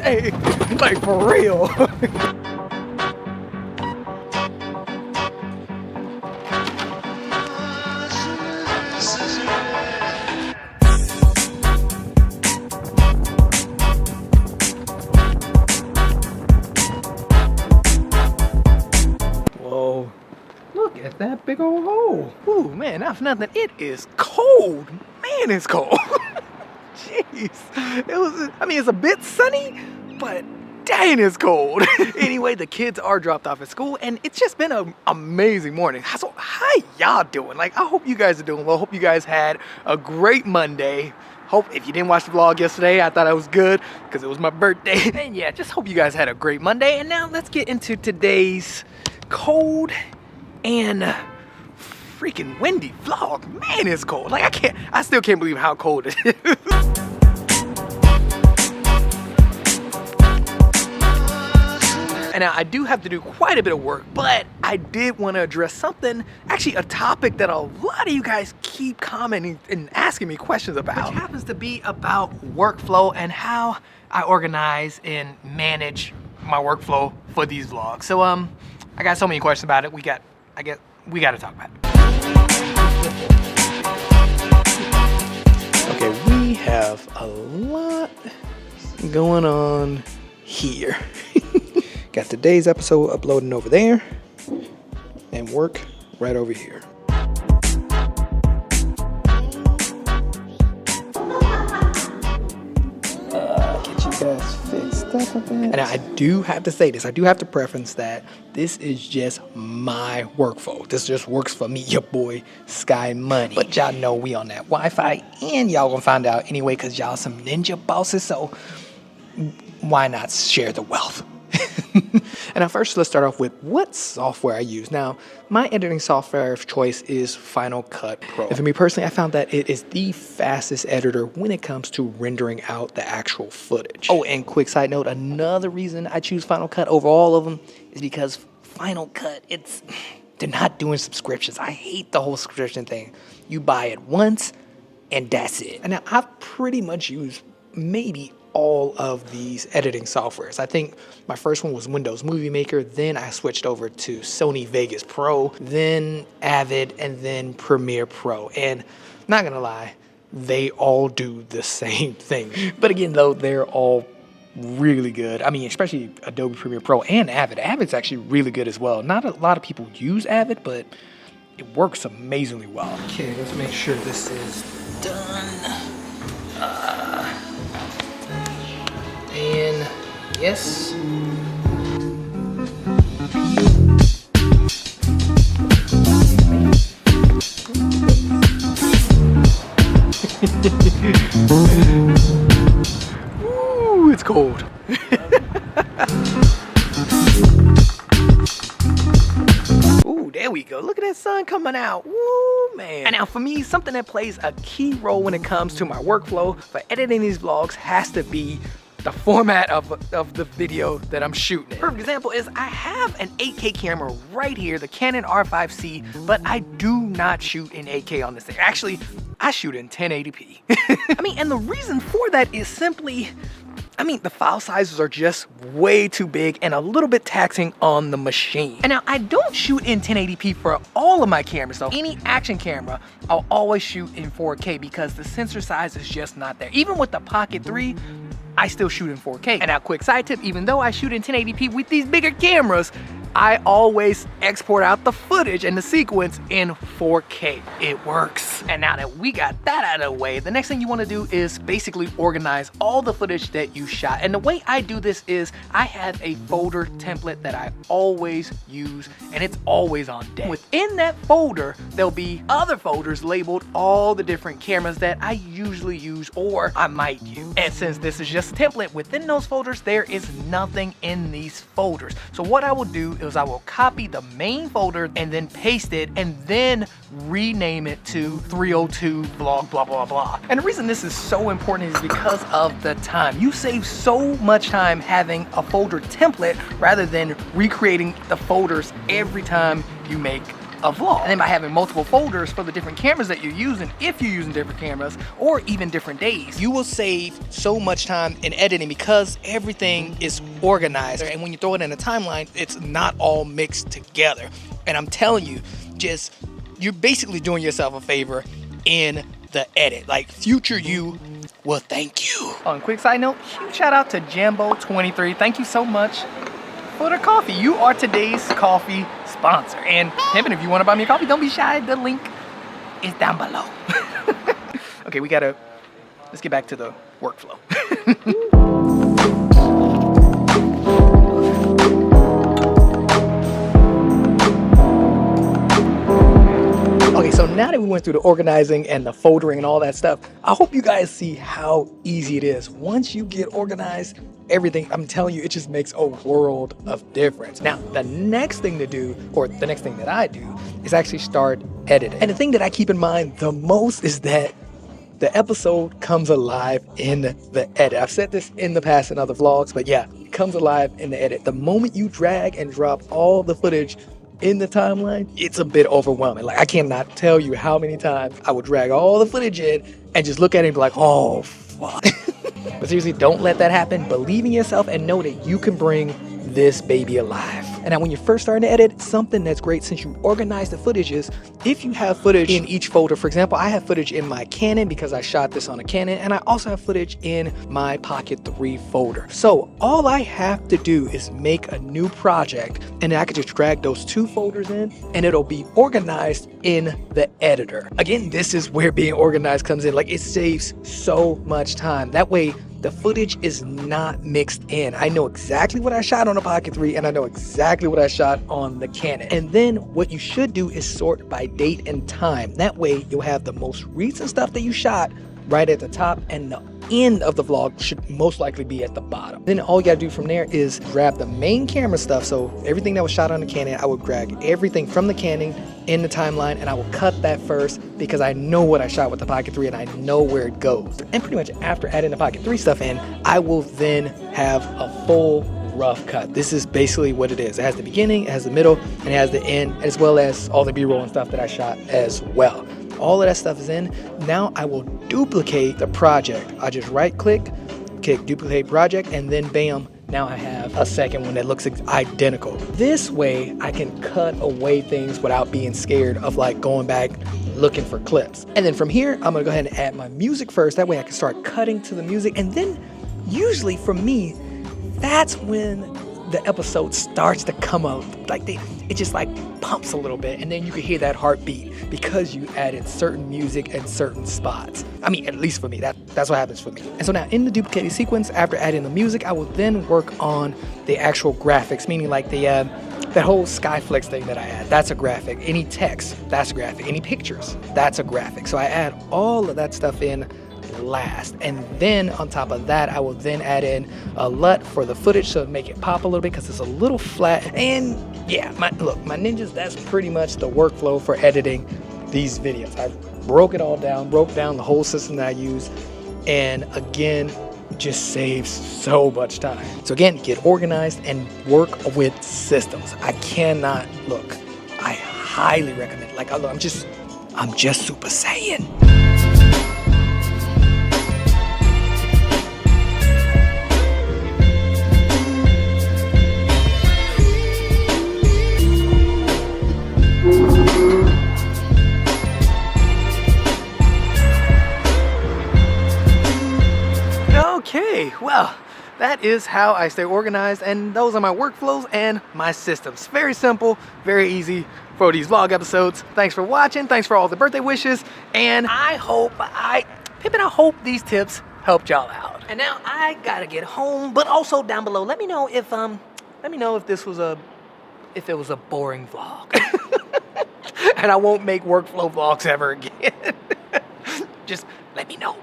day. Like, for real. Whoa. Look at that big old hole. Ooh, man, not for nothing. It is cold. Man, it's cold. Jeez. It was, I mean, it's a bit sunny, but dang, it's cold. Anyway, the kids are dropped off at school, and it's just been an amazing morning. So, how y'all doing? Like, I hope you guys are doing well. Hope you guys had a great Monday. Hope if you didn't watch the vlog yesterday, I thought I was good because it was my birthday. And yeah, just hope you guys had a great Monday. And now let's get into today's cold and freaking windy vlog. Man, it's cold. Like, I still can't believe how cold it is. And now I do have to do quite a bit of work, but I did want to address something, actually a topic that a lot of you guys keep commenting and asking me questions about, which happens to be about workflow and how I organize and manage my workflow for these vlogs. So I got so many questions about it. We got to talk about it. Okay, we have a lot going on here. Got today's episode uploading over there and work right over here. Get you guys fixed up a bit. And I do have to say this, I do have to preference that this is just my workflow. This just works for me, your boy Sky Money. But y'all know we on that Wi-Fi, and y'all gonna find out anyway because y'all some ninja bosses, so why not share the wealth? And now first, let's start off with what software I use. Now, my editing software of choice is Final Cut Pro. And for me personally, I found that it is the fastest editor when it comes to rendering out the actual footage. Oh, and quick side note, another reason I choose Final Cut over all of them is because Final Cut, they're not doing subscriptions. I hate the whole subscription thing. You buy it once, and that's it. And now, I've pretty much used maybe all of these editing softwares. I think my first one was Windows Movie Maker, then I switched over to Sony Vegas Pro, then Avid, and then Premiere Pro. And not gonna lie, they all do the same thing. But again though, they're all really good. I mean, especially Adobe Premiere Pro and Avid. Avid's actually really good as well. Not a lot of people use Avid, but it works amazingly well. Okay, let's make sure this is done. And yes. Ooh, it's cold. Ooh, there we go. Look at that sun coming out. Woo, man. And now for me, something that plays a key role when it comes to my workflow for editing these vlogs has to be the format of the video that I'm shooting. Perfect example is I have an 8K camera right here, the Canon R5C, but I do not shoot in 8K on this thing. Actually, I shoot in 1080p. I mean, and the reason for that is simply, I mean, the file sizes are just way too big and a little bit taxing on the machine. And now I don't shoot in 1080p for all of my cameras though. Any action camera, I'll always shoot in 4K because the sensor size is just not there. Even with the Pocket 3, I still shoot in 4K. And now quick side tip, even though I shoot in 1080p with these bigger cameras, I always export out the footage and the sequence in 4K. It works. And now that we got that out of the way, the next thing you want to do is basically organize all the footage that you shot. And the way I do this is I have a folder template that I always use, and it's always on deck. Within that folder, there'll be other folders labeled all the different cameras that I usually use or I might use. And since this is just a template, within those folders, there is nothing in these folders. So what I will do is I will copy the main folder and then paste it and then rename it to 302 vlog blah blah blah. And the reason this is so important is because of the time. You save so much time having a folder template rather than recreating the folders every time you make a vlog. And then by having multiple folders for the different cameras that you're using, if you're using different cameras or even different days, you will save so much time in editing because everything is organized. And when you throw it in a timeline, it's not all mixed together. And I'm telling you, you're basically doing yourself a favor in the edit. Like, future you will thank you. On quick side note, huge shout out to Jambo23. Thank you so much for the coffee. You are today's coffee sponsor. And Pimpin', if you want to buy me a coffee, don't be shy. The link is down below. Okay, let's get back to the workflow. Okay, so now that we went through the organizing and the foldering and all that stuff, I hope you guys see how easy it is. Once you get organized, everything, I'm telling you, it just makes a world of difference. Now, the next thing to do, or the next thing that I do, is actually start editing. And the thing that I keep in mind the most is that the episode comes alive in the edit. I've said this in the past in other vlogs, but yeah, it comes alive in the edit. The moment you drag and drop all the footage in the timeline, it's a bit overwhelming. Like, I cannot tell you how many times I would drag all the footage in and just look at it and be like, oh, fuck. But seriously, don't let that happen. Believe in yourself and know that you can bring this baby alive. And now when you're first starting to edit, something that's great since you organize the footage is if you have footage in each folder. For example, I have footage in my Canon because I shot this on a Canon, and I also have footage in my Pocket 3 folder. So all I have to do is make a new project, and then I can just drag those two folders in and it'll be organized in the editor. Again, this is where being organized comes in. Like, it saves so much time. That way, the footage is not mixed in. I know exactly what I shot on a Pocket 3 and I know exactly what I shot on the Canon. And then what you should do is sort by date and time. That way you'll have the most recent stuff that you shot right at the top, and the end of the vlog should most likely be at the bottom. Then all you gotta do from there is grab the main camera stuff. So everything that was shot on the Canon, I would drag everything from the Canon in the timeline, and I will cut that first because I know what I shot with the Pocket 3 and I know where it goes. And pretty much after adding the Pocket 3 stuff in, I will then have a full rough cut. This is basically what it is. It has the beginning, it has the middle, and it has the end, as well as all the B-roll and stuff that I shot as well. All of that stuff is in. Now I will duplicate the project. I just right click, duplicate project, and then bam, now I have a second one that looks identical. This way I can cut away things without being scared of like going back looking for clips. And then from here, I'm gonna go ahead and add my music first. That way I can start cutting to the music. And then usually for me, that's when the episode starts to come up. Like it just like pumps a little bit, and then you can hear that heartbeat because you added certain music at certain spots. I mean, at least for me, that's what happens for me. And so now in the duplicated sequence, after adding the music, I will then work on the actual graphics, meaning like that whole Skyflex thing that I add, that's a graphic. Any text, that's a graphic. Any pictures, that's a graphic. So I add all of that stuff in last, and then on top of that I will then add in a LUT for the footage to make it pop a little bit because it's a little flat. And yeah, my ninjas, that's pretty much the workflow for editing these videos. I broke down the whole system that I use, and again, just saves so much time. So again, get organized and work with systems. I highly recommend it. Like, I'm just Super Saiyan. Okay, well, that is how I stay organized, and those are my workflows and my systems. Very simple, very easy for these vlog episodes. Thanks for watching, thanks for all the birthday wishes, and I hope these tips helped y'all out. And now I gotta get home, but also down below, let me know if it was a boring vlog. And I won't make workflow vlogs ever again. Just let me know.